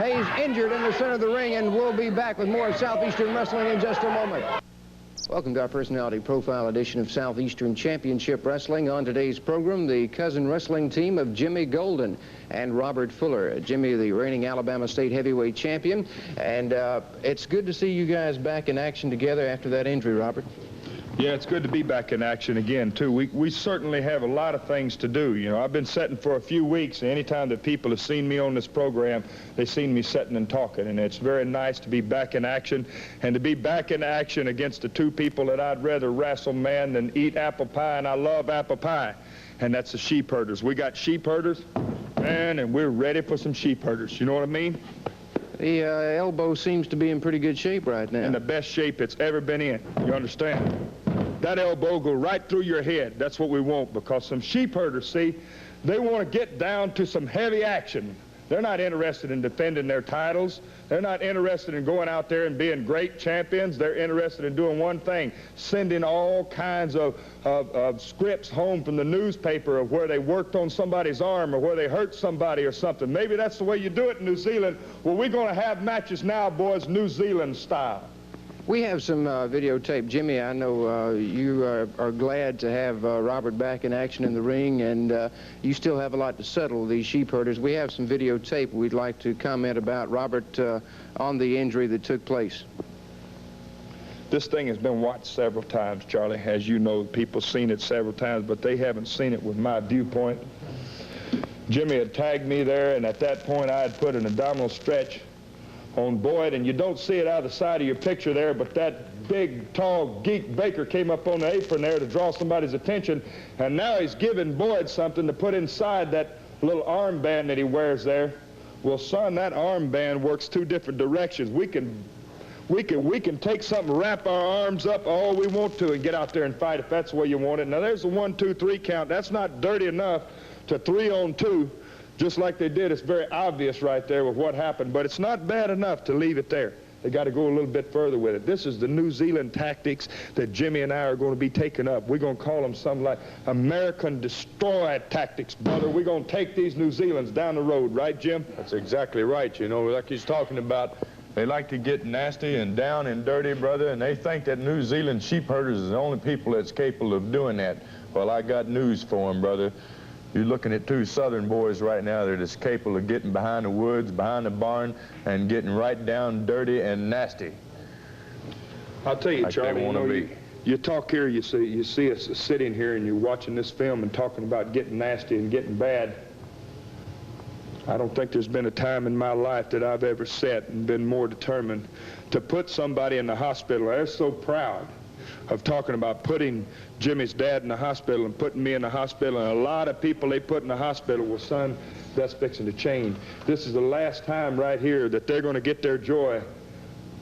Hayes injured in the center of the ring, and we'll be back with more Southeastern Wrestling in just a moment. Welcome to our personality profile edition of Southeastern Championship Wrestling. On today's program, the cousin wrestling team of Jimmy Golden and Robert Fuller. Jimmy, the reigning Alabama State heavyweight champion. And it's good to see you guys back in action together after that injury, Robert. Yeah, it's good to be back in action again, too. We certainly have a lot of things to do. You know, I've been setting for a few weeks, and anytime that people have seen me on this program, they've seen me setting and talking, and it's very nice to be back in action, and to be back in action against the two people that I'd rather wrestle, man, than eat apple pie, and I love apple pie, and that's the sheepherders. We got sheepherders, man, and we're ready for some sheepherders. You know what I mean? The elbow seems to be in pretty good shape right now. In the best shape it's ever been in. You understand? That elbow go right through your head. That's what we want, because some sheepherders, see, they want to get down to some heavy action. They're not interested in defending their titles. They're not interested in going out there and being great champions. They're interested in doing one thing, sending all kinds of scripts home from the newspaper of where they worked on somebody's arm or where they hurt somebody or something. Maybe that's the way you do it in New Zealand. Well, we're going to have matches now, boys, New Zealand style. We have some videotape. Jimmy, I know you are glad to have Robert back in action in the ring, and you still have a lot to settle, these sheepherders. We have some videotape we'd like to comment about, Robert, on the injury that took place. This thing has been watched several times, Charlie. As you know, people seen it several times, but they haven't seen it with my viewpoint. Jimmy had tagged me there, and at that point I had put an abdominal stretch on Boyd, and you don't see it out of the side of your picture there, but that big, tall geek Baker came up on the apron there to draw somebody's attention, and now he's giving Boyd something to put inside that little armband that he wears there. Well, son, that armband works two different directions. We can take something, wrap our arms up all we want to, and get out there and fight if that's the way you want it. Now, there's a 1, 2, 3 count. That's not dirty enough to 3 on 2. Just like they did. It's very obvious right there with what happened, but it's not bad enough to leave it there. They got to go a little bit further with it. This is the New Zealand tactics that Jimmy and I are going to be taking up. We're going to call them something like American Destroy tactics, brother. We're going to take these New Zealands down the road, right, Jim? That's exactly right. You know, like he's talking about, they like to get nasty and down and dirty, brother, and they think that New Zealand sheepherders is the only people that's capable of doing that. Well, I got news for them, brother. You're looking at two southern boys right now that is capable of getting behind the woods, behind the barn, and getting right down dirty and nasty. I'll tell you, like Charlie, you know, you talk here, you see us sitting here and you're watching this film and talking about getting nasty and getting bad. I don't think there's been a time in my life that I've ever sat and been more determined to put somebody in the hospital. They're so proud of talking about putting Jimmy's dad in the hospital and putting me in the hospital, and a lot of people they put in the hospital. Well, son, that's fixing to change. This is the last time right here that they're going to get their joy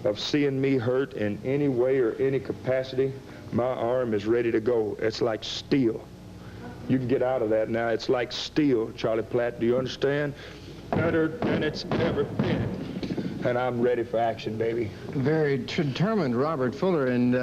of seeing me hurt in any way or any capacity. My arm is ready to go. It's like steel. You can get out of that now. It's like steel, Charlie Platt. Do you understand? Better than it's ever been. And I'm ready for action, baby. Very determined, Robert Fuller. And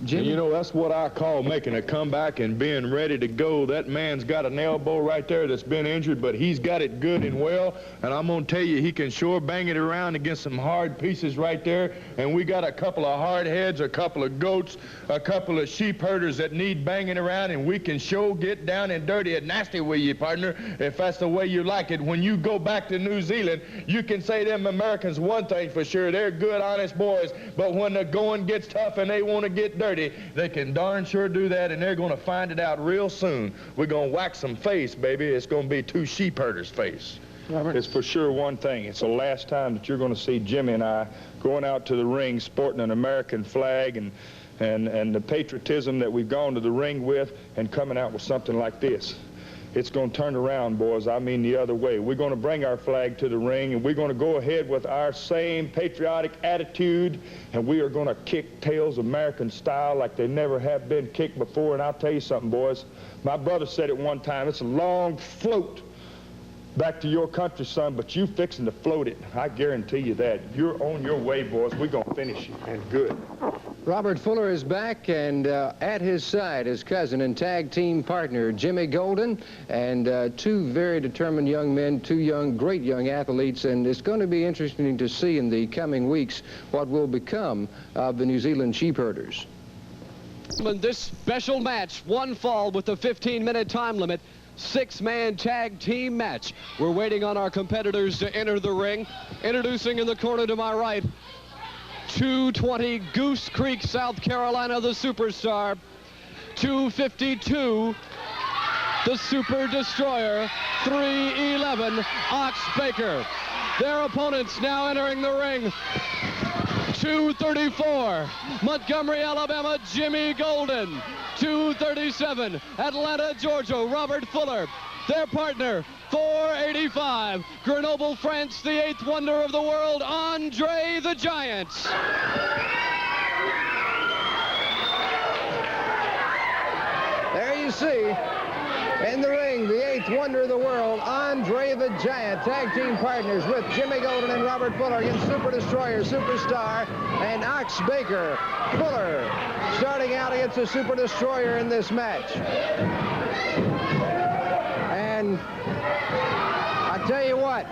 Jimmy? And you know, that's what I call making a comeback and being ready to go. That man's got an elbow right there that's been injured, but he's got it good and well. And I'm going to tell you, he can sure bang it around against some hard pieces right there. And we got a couple of hard heads, a couple of goats, a couple of sheep herders that need banging around, and we can sure get down and dirty and nasty with you, partner, if that's the way you like it. When you go back to New Zealand, you can say them Americans one thing for sure, they're good, honest boys, but when the going gets tough and they want to get dirty, they can darn sure do that, and they're going to find it out real soon. We're going to whack some face, baby. It's going to be two sheepherders' face. Robert, it's for sure one thing. It's the last time that you're going to see Jimmy and I going out to the ring sporting an American flag and the patriotism that we've gone to the ring with, and coming out with something like this. It's going to turn around, boys. I mean the other way. We're going to bring our flag to the ring, and we're going to go ahead with our same patriotic attitude, and we are going to kick tails American style like they never have been kicked before. And I'll tell you something, boys. My brother said it one time. It's a long float back to your country, son, but you fixing to float it. I guarantee you that. You're on your way, boys. We're going to finish you, and good. Robert Fuller is back, and at his side, his cousin and tag team partner, Jimmy Golden, and two very determined young men, two great young athletes, and it's going to be interesting to see in the coming weeks what will become of the New Zealand Sheepherders. In this special match, one fall with the 15-minute time limit, 6-man tag team match. We're waiting on our competitors to enter the ring. Introducing in the corner to my right, 220 Goose Creek, South Carolina, the Superstar. 252, the Super Destroyer. 311, Ox Baker. Their opponents now entering the ring. 234, Montgomery, Alabama, Jimmy Golden. 237, Atlanta, Georgia, Robert Fuller. Their partner, 485, Grenoble, France, the 8th wonder of the world, Andre the Giant. There you see, in the ring, the 8th wonder of the world, Andre the Giant. Tag team partners with Jimmy Golden and Robert Fuller against Super Destroyer, Superstar, and Ox Baker. Fuller starting out against the Super Destroyer in this match. And I tell you what,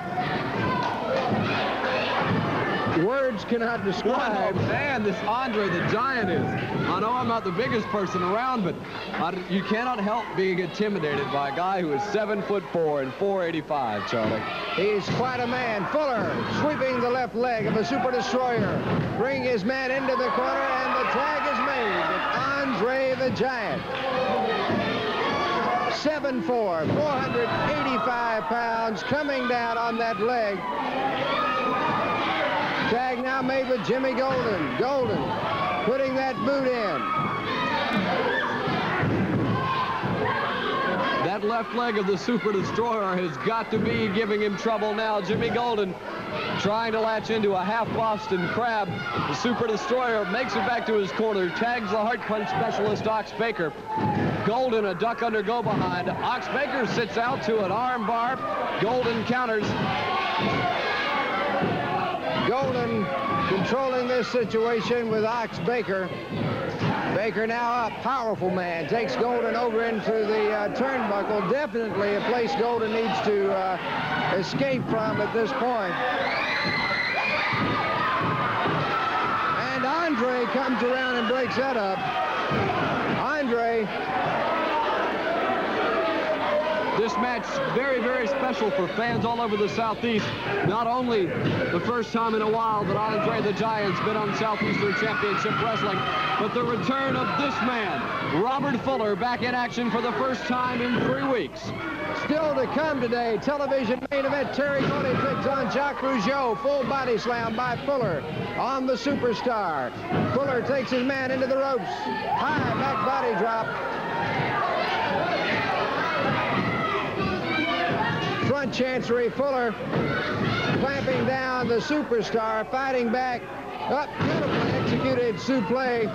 words cannot describe. What a man this Andre the Giant is. I know I'm not the biggest person around, but you cannot help being intimidated by a guy who is 7'4" and 485, Charlie. He's quite a man. Fuller sweeping the left leg of the Super Destroyer, bringing his man into the corner, and the tag is made with Andre the Giant. 7'4", 485 pounds, coming down on that leg. Tag now made with Jimmy Golden. Golden putting that boot in. That left leg of the Super Destroyer has got to be giving him trouble now. Jimmy Golden trying to latch into a half Boston Crab. The Super Destroyer makes it back to his corner, tags the heart punch specialist Ox Baker. Golden a duck under go behind. Ox Baker sits out to an arm bar. Golden counters. Golden controlling this situation with Ox Baker. Baker now a powerful man, takes Golden over into the turnbuckle. Definitely a place Golden needs to escape from at this point. And Andre comes around and breaks that up. Andre. This match very, very special for fans all over the Southeast. Not only the first time in a while that Andre the Giant's been on Southeastern Championship Wrestling, but the return of this man, Robert Fuller, back in action for the first time in 3 weeks. Still to come today, television main event, Terry Gordy takes on Jacques Rougeau. Full body slam by Fuller on the Superstar. Fuller takes his man into the ropes. High back body drop. Front chancery, Fuller clamping down the Superstar, fighting back. Up, beautifully executed suplex.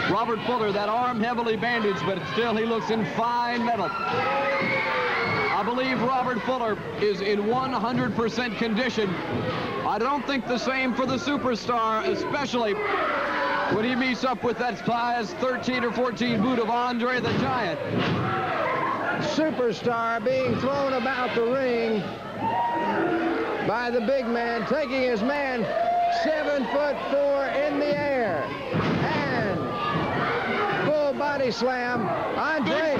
Robert Fuller, that arm heavily bandaged, but still he looks in fine metal. I believe Robert Fuller is in 100% condition. I don't think the same for the Superstar, especially when he meets up with that size 13 or 14 boot of Andre the Giant. Superstar being thrown about the ring by the big man, taking his man 7'4" in the air. And full body slam. Andre.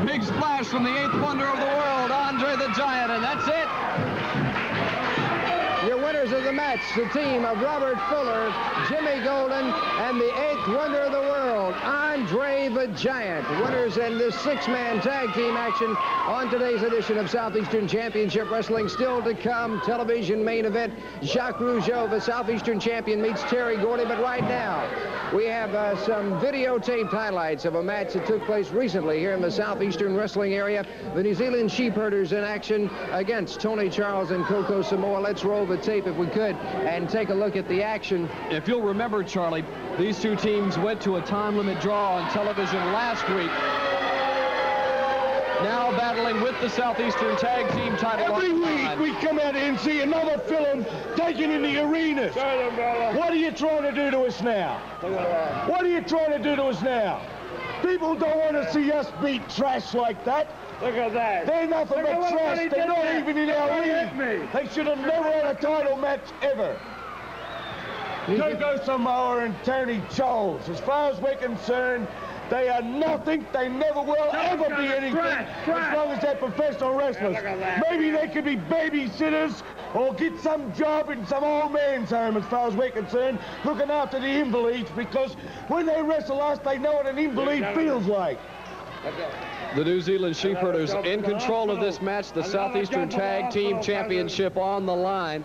Big splash from the 8th wonder of the world, Andre the Giant, and that's it. Your winners of the match, the team of Robert Fuller, Jimmy Golden, and the 8th wonder of the world, Andre the Giant. Winners in this 6-man tag team action on today's edition of Southeastern Championship Wrestling. Still to come, television main event, Jacques Rougeau, the Southeastern champion, meets Terry Gordy. But right now, we have some videotaped highlights of a match that took place recently here in the Southeastern wrestling area. The New Zealand Sheepherders in action against Tony Charles and Coco Samoa. Let's roll the tape if we could and take a look at the action. If you'll remember, Charlie, these two teams went to a time limit draw on television last week. now battling with the Southeastern Tag Team title. Every week we come out here and see another film taken in the arenas. What are you trying to do to us now? What are you trying to do to us now? People don't want to see us beat trash like that. Look at that. They're nothing but trash. They're not even in our league. They should have never had a title match ever. Coco Samoa and Tony Charles, as far as we're concerned, they are nothing. They never will ever be anything as long as they're professional wrestlers. Maybe they could be babysitters or get some job in some old man's home, as far as we're concerned, looking after the invalids, because when they wrestle us, they know what an invalid feels like. The New Zealand Sheepherders in control of this match, the Southeastern Tag Team Championship on the line.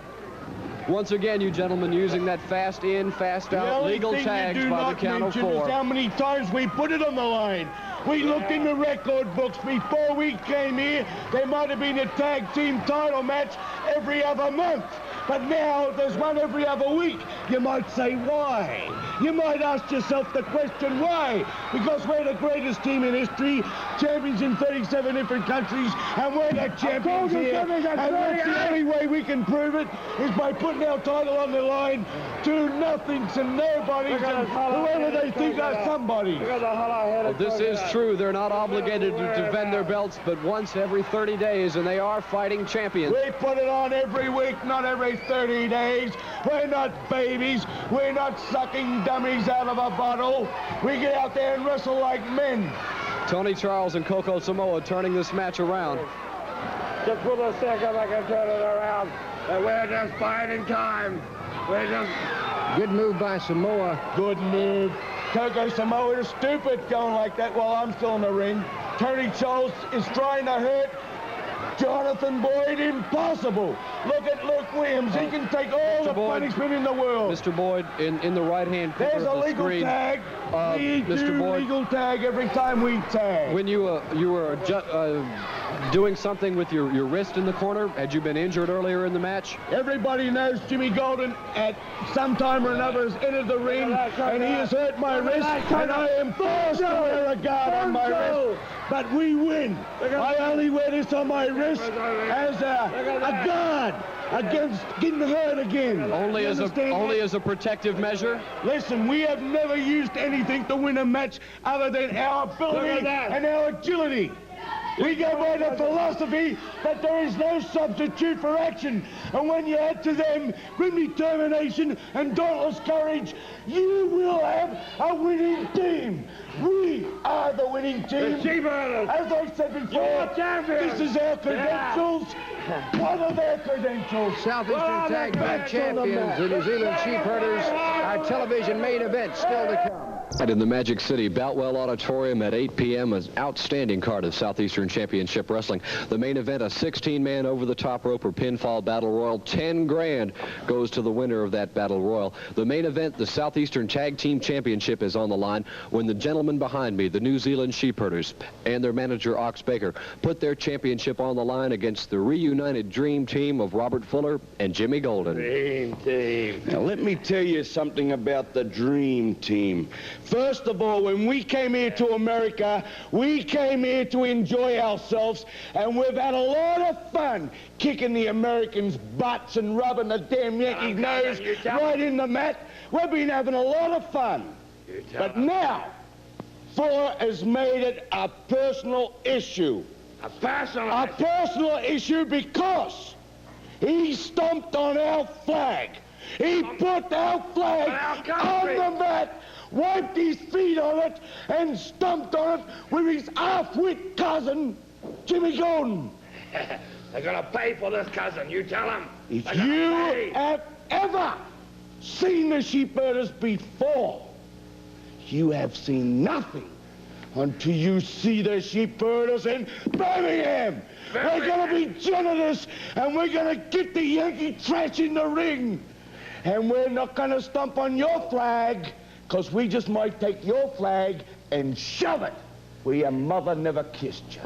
Once again, you gentlemen using that fast in, fast out legal tags by the count of 4. How many times we put it on the line. We looked in the record books before we came here. There might have been a tag team title match every other month. But now there's one every other week. You might say, why? You might ask yourself the question, why? Because we're the greatest team in history, champions in 37 different countries, and we're the champions here. And that's the only way we can prove it is by putting our title on the line to nothings and nobodies and whoever they think are somebody. Well, this is true. They're not obligated to defend their belts, but once every 30 days, and they are fighting champions. We put it on every week, not every 30 days. We're not babies. We're not sucking dummies out of a bottle. We get out there and wrestle like men. Tony Charles and Coco Samoa turning this match around. Just for a second, I can turn it around. And we're just biding time. We're just... Good move by Samoa. Good move. Coco Samoa is stupid going like that while I'm still in the ring. Tony Charles is trying to hurt Jonathan Boyd. Impossible. Look at Luke Williams. He can take all the punishment in the world. Mr. Boyd, in the right-hand corner There's of a the legal screen. tag. We Mr. do Boyd, legal tag every time we tag. when you were doing something with your wrist in the corner, had you been injured earlier in the match? Everybody knows Jimmy Golden at some time or another has entered the ring, and he has hurt my wrist, and I am forced to wear a guard on my wrist. But we win. I only wear this on my wrist as a guard against getting hurt again. Only as a protective measure? Listen, we have never used anything to win a match other than our ability and our agility. We go by the philosophy that there is no substitute for action. And when you add to them grim determination and dauntless courage, you will have a winning team. We are the winning team. As I said before, this is our credentials. What are their credentials? Southeastern Tag Team Champions, the New Zealand Sheepherders. Our television main event still to come. In the Magic City Boutwell Auditorium at 8 p.m. an outstanding card of Southeastern Championship Wrestling. The main event, a 16-man over-the-top rope or pinfall battle royal. 10 grand goes to the winner of that battle royal. The main event, the Southeastern Tag Team Championship, is on the line when the gentlemen behind me, the New Zealand Sheepherders, and their manager, Ox Baker, put their championship on the line against the reunited dream team of Robert Fuller and Jimmy Golden. Dream team. Now, let me tell you something about the dream team. First of all, when we came here to America, we came here to enjoy ourselves, and we've had a lot of fun kicking the Americans' butts and rubbing the damn Yankee nose right in the mat. We've been having a lot of fun. But now, Fuller has made it a personal issue. A personal A personal issue because he stomped on our flag. He put our flag on the mat, wiped his feet on it, and stomped on it with his half-wit cousin, Jimmy Golden. They're gonna pay for this, cousin. You tell them. If you have ever seen the Sheepherders before, you have seen nothing until you see the Sheepherders in Birmingham. We're gonna be generous, and we're gonna get the Yankee trash in the ring. And we're not gonna stomp on your flag, because we just might take your flag and shove it where your mother never kissed you.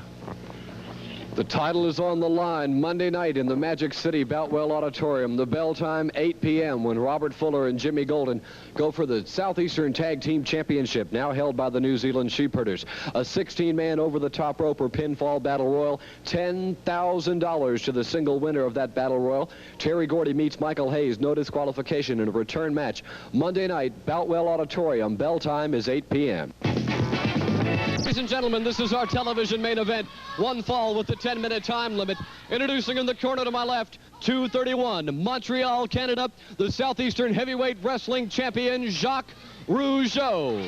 The title is on the line Monday night in the Magic City Boutwell Auditorium. The bell time, 8 p.m. when Robert Fuller and Jimmy Golden go for the Southeastern Tag Team Championship, now held by the New Zealand Sheepherders. A 16-man over-the-top rope or pinfall battle royal, $10,000 to the single winner of that battle royal. Terry Gordy meets Michael Hayes, no disqualification in a return match. Monday night, Boutwell Auditorium. Bell time is 8 p.m. Ladies and gentlemen, this is our television main event. One fall with the 10-minute time limit. Introducing in the corner to my left, 231, Montreal, Canada, the Southeastern Heavyweight Wrestling Champion, Jacques Rougeau.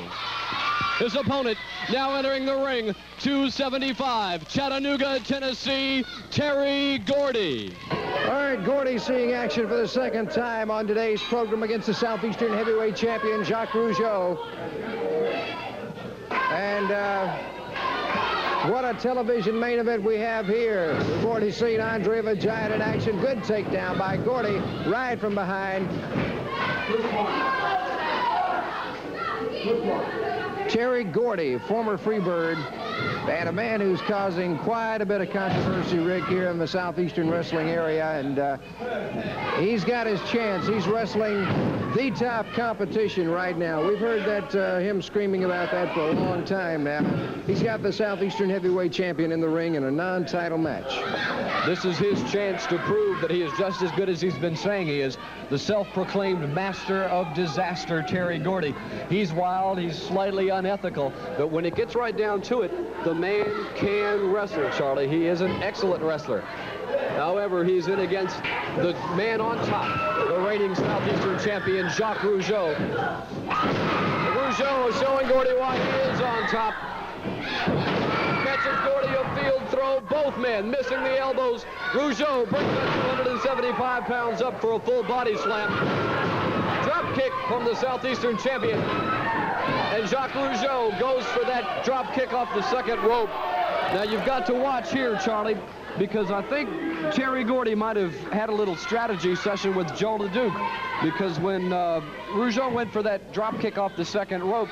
His opponent, now entering the ring, 275, Chattanooga, Tennessee, Terry Gordy. All right, Gordy seeing action for the second time on today's program against the Southeastern Heavyweight Champion, Jacques Rougeau. And what a television main event we have here. We've already seen Andre the Giant in action. Good takedown by Gordy, right from behind. Terry Gordy, former Freebird, and a man who's causing quite a bit of controversy, Rick, here in the Southeastern wrestling area, and he's got his chance. He's wrestling the top competition right now. We've heard that him screaming about that for a long time now. He's got the Southeastern Heavyweight Champion in the ring in a non-title match. This is his chance to prove that he is just as good as he's been saying he is. The self-proclaimed master of disaster, Terry Gordy. He's wild, he's slightly unethical, but when it gets right down to it, the man can wrestle, Charlie. He is an excellent wrestler. However, he's in against the man on top, the reigning Southeastern champion, Jacques Rougeau. Rougeau is showing Gordy why he is on top. Catches Gordy a field throw, both men missing the elbows. Rougeau brings that 275 pounds up for a full body slam. Drop kick from the Southeastern champion. And Jacques Rougeau goes for that drop kick off the second rope. Now you've got to watch here, Charlie, because I think Terry Gordy might have had a little strategy session with Joe LeDuc, because when Rougeau went for that drop kick off the second rope,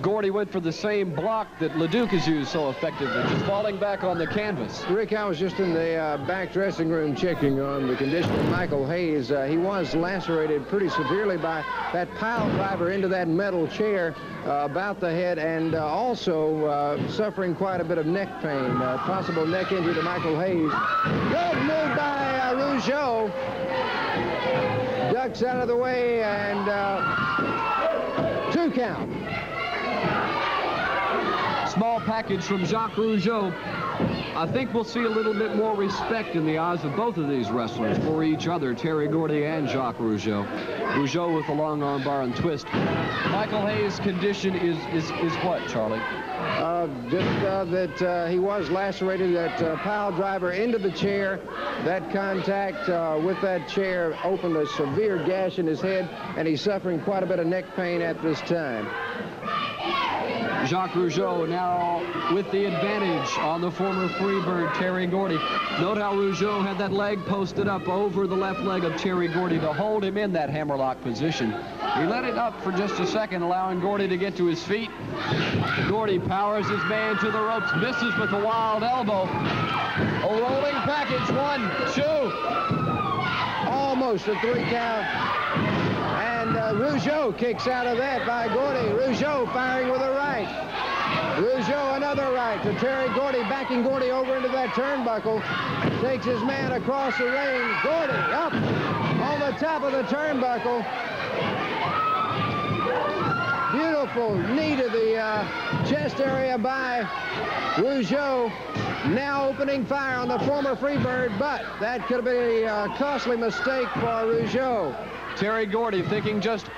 Gordy went for the same block that LeDuc has used so effectively, just falling back on the canvas. Rick, I was just in the back dressing room checking on the condition of Michael Hayes. He was lacerated pretty severely by that pile driver into that metal chair about the head, and also suffering quite a bit of neck pain, possible neck injury to Michael Hayes. Good move by Rougeau. Ducks out of the way, and 2 count. Small package from Jacques Rougeau. I think we'll see a little bit more respect in the eyes of both of these wrestlers for each other, Terry Gordy and Jacques Rougeau. Rougeau with the long arm bar and twist. Michael Hayes' condition is what, Charlie? That he was lacerated, that pile driver into the chair. That contact with that chair opened a severe gash in his head, and he's suffering quite a bit of neck pain at this time. Jacques Rougeau now with the advantage on the former Freebird, Terry Gordy. Note how Rougeau had that leg posted up over the left leg of Terry Gordy to hold him in that hammerlock position. He let it up for just a second, allowing Gordy to get to his feet. Gordy powers his man to the ropes, misses with a wild elbow. A rolling package, 1, 2. Almost a 3 count. And Rougeau kicks out of that by Gordy. Rougeau firing with a right. Rougeau another right to Terry Gordy, backing Gordy over into that turnbuckle. Takes his man across the ring. Gordy up on the top of the turnbuckle. Beautiful knee to the chest area by Rougeau. Now opening fire on the former Freebird, but that could have been a costly mistake for Rougeau. Terry Gordy, thinking just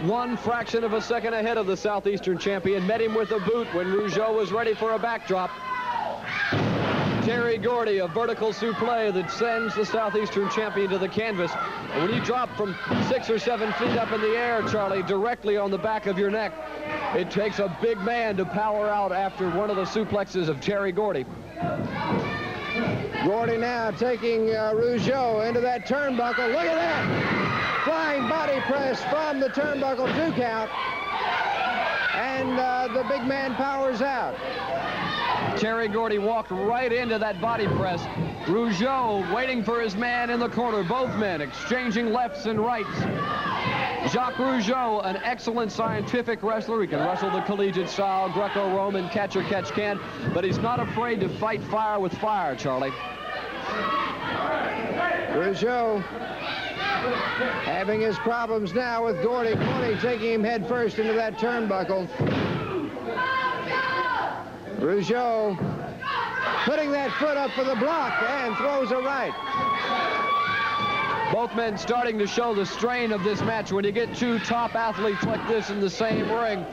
1 fraction of a second ahead of the Southeastern champion, met him with a boot when Rougeau was ready for a backdrop. Terry Gordy, a vertical suplex that sends the Southeastern champion to the canvas. And when you drop from 6 or 7 feet up in the air, Charlie, directly on the back of your neck, it takes a big man to power out after one of the suplexes of Terry Gordy. Gordy now taking Rougeau into that turnbuckle. Look at that! Flying body press from the turnbuckle, 2 count. And the big man powers out. Terry Gordy walked right into that body press. Rougeau waiting for his man in the corner. Both men exchanging lefts and rights. Jacques Rougeau, an excellent scientific wrestler. He can wrestle the collegiate style, Greco-Roman, catch-or-catch-can, but he's not afraid to fight fire with fire, Charlie. Rougeau having his problems now with Gordy. Gordy taking him head first into that turnbuckle. Rougeau putting that foot up for the block and throws a right. Both men starting to show the strain of this match. When you get two top athletes like this in the same ring,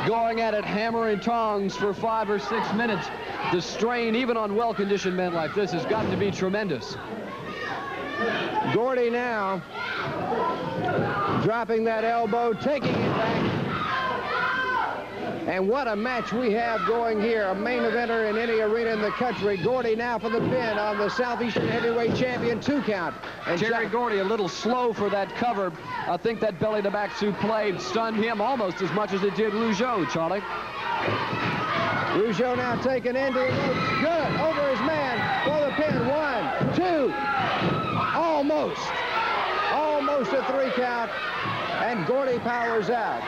going at it hammer and tongs for 5 or 6 minutes, the strain, even on well-conditioned men like this, has got to be tremendous. Gordy now dropping that elbow, taking it back. And what a match we have going here. A main eventer in any arena in the country. Gordy now for the pin on the Southeastern heavyweight champion, 2 count. And Terry Gordy a little slow for that cover. I think that belly-to-back suplex stunned him almost as much as it did Rougeau, Charlie. Rougeau now taken into the ropes. Good. Over his man for the pin. 1, 2. Almost. Almost a 3 count. And Gordy powers out.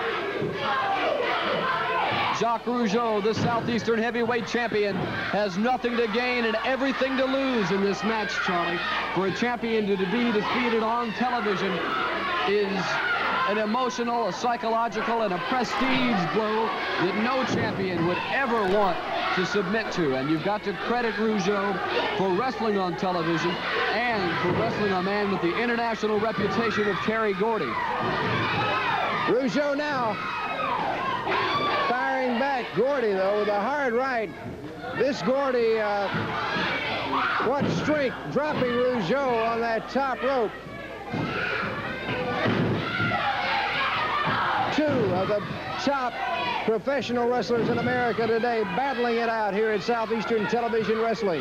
Jacques Rougeau, the Southeastern heavyweight champion, has nothing to gain and everything to lose in this match, Charlie. For a champion to be defeated on television is an emotional, a psychological, and a prestige blow that no champion would ever want to submit to. And you've got to credit Rougeau for wrestling on television and for wrestling a man with the international reputation of Terry Gordy. Rougeau now firing back. Gordy, though, with a hard right. This Gordy, what strength, dropping Rougeau on that top rope. 2 of the top professional wrestlers in America today battling it out here at Southeastern Television Wrestling.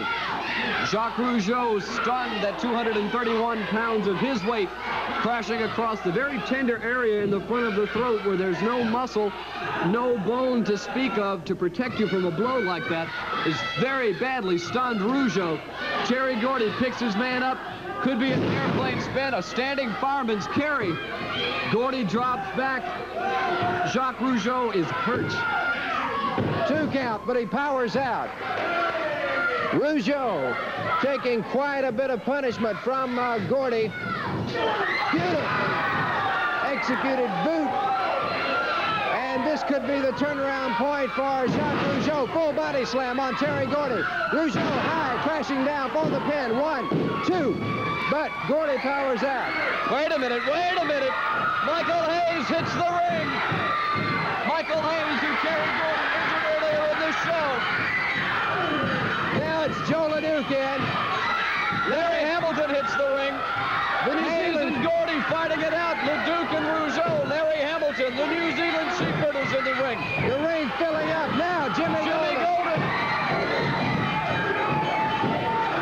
Jacques Rougeau stunned at 231 pounds of his weight, crashing across the very tender area in the front of the throat where there's no muscle, no bone to speak of to protect you from a blow like that, is very badly stunned Rougeau. Terry Gordy picks his man up. Could be an airplane spin, a standing fireman's carry. Gordy drops back. Jacques Rougeau is hurt. 2 count, but he powers out. Rougeau taking quite a bit of punishment from Gordy. Beautiful executed boot. And this could be the turnaround point for Jacques Rougeau. Full body slam on Terry Gordy. Rougeau high, crashing down for the pin. 1, 2. But Gordy powers out. Wait a minute, wait a minute. Michael Hayes hits the ring. Michael Hayes, who carried Gordy injured earlier in the show. Now it's Joe LeDuc in. Larry Hamilton hits the ring. Hayes and Gordy fighting it out. LeDuc and Rougeau. Larry Hamilton, the New Zealand Sheepherders in the ring. The ring filling up now. Jimmy Golden.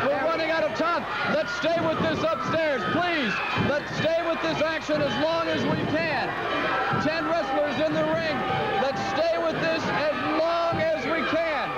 We're running out of time. Let's stay with this upstairs, please. Let's stay with this action as long as we can. 10 wrestlers in the ring. Let's stay with this as long as we can.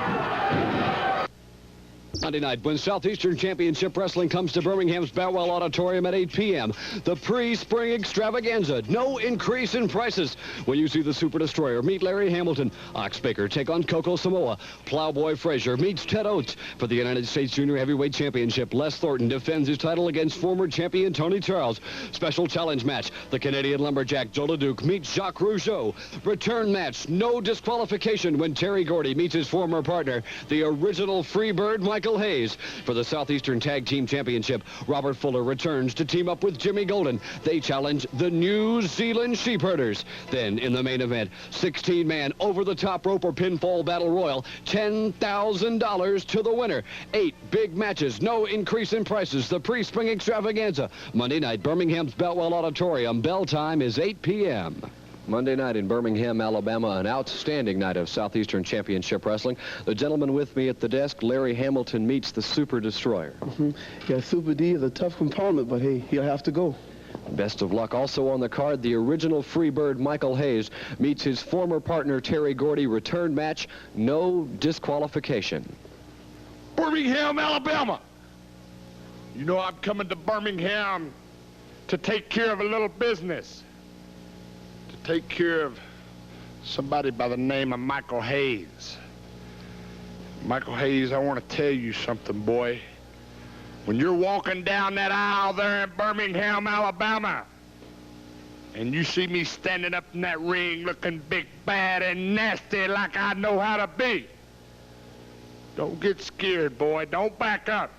Monday night, when Southeastern Championship Wrestling comes to Birmingham's Boutwell Auditorium at 8 p.m. The pre-spring extravaganza. No increase in prices. When you see the Super Destroyer meet Larry Hamilton, Ox Baker take on Coco Samoa, Plowboy Frazier meets Ted Oates. For the United States Junior Heavyweight Championship, Les Thornton defends his title against former champion Tony Charles. Special challenge match, the Canadian lumberjack Joe LeDuc meets Jacques Rougeau. Return match, no disqualification when Terry Gordy meets his former partner, the original Freebird Michael Hayes. For the Southeastern Tag Team Championship, Robert Fuller returns to team up with Jimmy Golden. They challenge the New Zealand Sheepherders. Then in the main event, 16-man over-the-top rope or pinfall battle royal, $10,000 to the winner. 8 big matches, no increase in prices. The pre-spring extravaganza. Monday night, Birmingham's Boutwell Auditorium. Bell time is 8 p.m. Monday night in Birmingham, Alabama, an outstanding night of Southeastern Championship Wrestling. The gentleman with me at the desk, Larry Hamilton, meets the Super Destroyer. Yeah, Super D is a tough component, but hey, he'll have to go. Best of luck. Also on the card, the original Freebird Michael Hayes meets his former partner Terry Gordy. Return match, no disqualification. Birmingham, Alabama. You know I'm coming to Birmingham to take care of a little business. To take care of somebody by the name of Michael Hayes. Michael Hayes, I want to tell you something, boy. When you're walking down that aisle there in Birmingham, Alabama, and you see me standing up in that ring looking big, bad, and nasty like I know how to be, don't get scared, boy. Don't back up.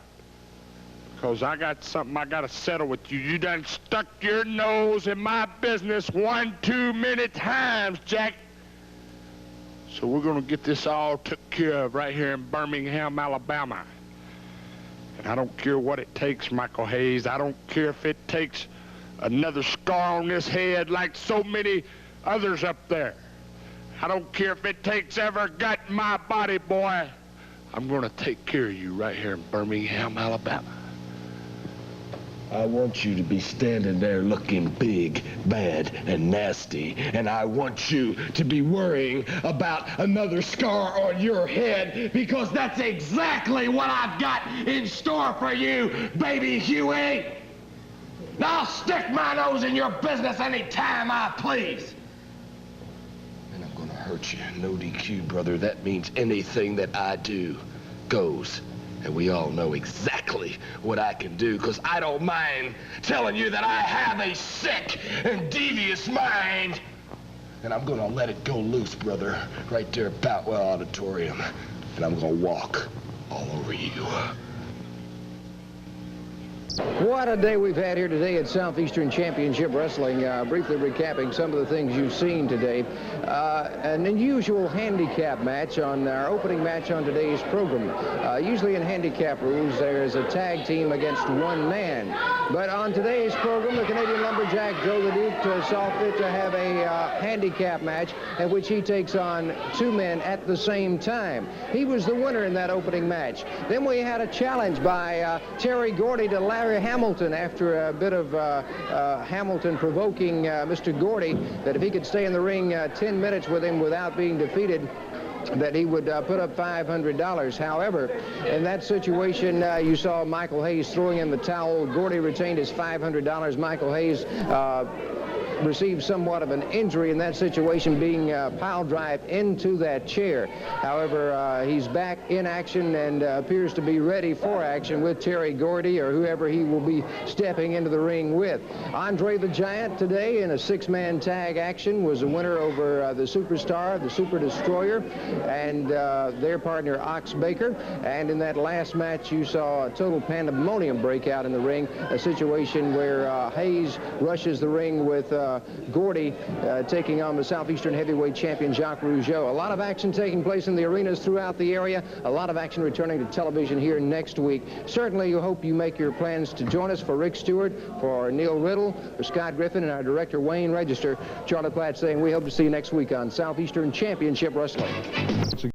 Because I got something I got to settle with you. You done stuck your nose in my business one too many times, Jack. So we're going to get this all took care of right here in Birmingham, Alabama. And I don't care what it takes, Michael Hayes. I don't care if it takes another scar on this head like so many others up there. I don't care if it takes every gut in my body, boy. I'm going to take care of you right here in Birmingham, Alabama. I want you to be standing there looking big, bad, and nasty. And I want you to be worrying about another scar on your head, because that's exactly what I've got in store for you, baby Huey. Now I'll stick my nose in your business anytime I please. And I'm gonna hurt you. No DQ, brother. That means anything that I do goes. And we all know exactly what I can do, because I don't mind telling you that I have a sick and devious mind. And I'm gonna let it go loose, brother, right there at Boutwell Auditorium. And I'm gonna walk all over you. What a day we've had here today at Southeastern Championship Wrestling. Briefly recapping some of the things you've seen today. An unusual handicap match on our opening match on today's program. Usually in handicap rules, there's a tag team against one man. But on today's program, the Canadian Lumberjack Joe the Duke saw fit to have a handicap match in which he takes on two men at the same time. He was the winner in that opening match. Then we had a challenge by Terry Gordy to Larry Hamilton after a bit of Hamilton provoking Mr. Gordy that if he could stay in the ring 10 minutes with him without being defeated, that he would put up $500. However, in that situation, you saw Michael Hayes throwing in the towel. Gordy retained his $500. Michael Hayes received somewhat of an injury in that situation, being pile drive into that chair. However, he's back in action and appears to be ready for action with Terry Gordy or whoever he will be stepping into the ring with. Andre the Giant today in a six-man tag action was a winner over the Superstar, the Super Destroyer, and their partner Ox Baker. And in that last match, you saw a total pandemonium break out in the ring, a situation where Hayes rushes the ring with Gordy taking on the Southeastern heavyweight champion Jacques Rougeau. A lot of action taking place in the arenas throughout the area. A lot of action returning to television here next week. Certainly, you hope you make your plans to join us. For Rick Stewart, for Neil Riddle, for Scott Griffin, and our director Wayne Register, Charlie Platt saying we hope to see you next week on Southeastern Championship Wrestling.